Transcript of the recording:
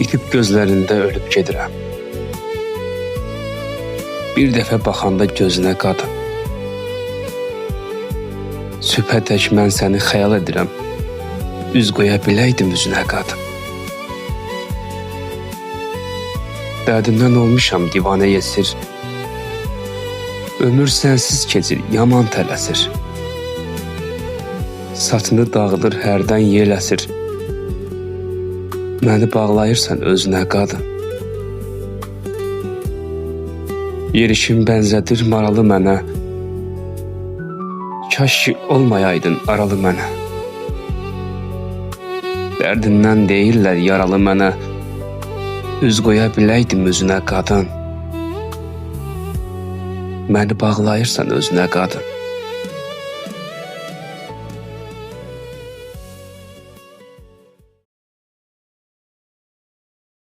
İtib gözlərində ölüb gedirəm. Bir dəfə baxanda gözünə qadın. Sübhədək mən səni xəyal edirəm. Üz qoya biləydim üzünə qadın. Dərdindən olmuşam divanə yesir. Ömür sənsiz keçir, yaman tələsir. Saçını dağılır, hərdən yel əsir. Məni bağlayırsan özünə qadın. Yerişin bənzədir maralı mənə. Kaş ki olmayaydın aralı mənə. Dərdindən deyirlər yaralı mənə. Üz qoya biləydim üzünə qadın. Məni bağlayırsan özünə qadın.